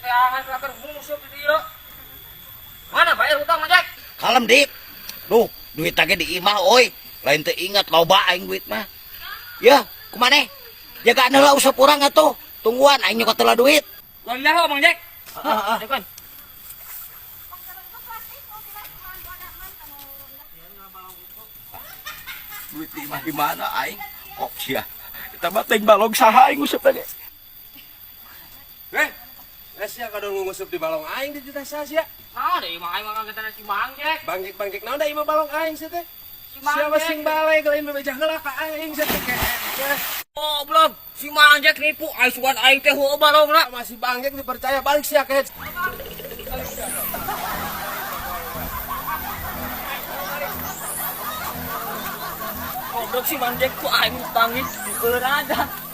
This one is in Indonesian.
teangan kakak musuh di dia. Mana bayar utang Mang Jack? Kalem Dik. Duh, duit tadi di imah oi. Lain teu ingat loba aing duit mah. Ya, kumaneh? Jaga heula usap urang atuh. Tungguan aing nyokot heula duit. Lain dah Mang Jack. Depan. Duit di imah di mana aing? Oh sia. Eta mah teh balong saha aing usap tadi. Sia kadang nguseup di balong aing di desa sia. Nah, deh imah aing mah ngagatan si Mang Jack. Bangkik naon da imah balong aing sia teh. Si Mang Siapa Jack. sing balik lain bebejah heula ka aing sia teh. Oh, belum. Si Mang Jack nipu aing sugan aing teh heueuh balongna. Masih bangkik dipercaya balik sia ke. Goblok si Mang Jack ku aing tangis di berada.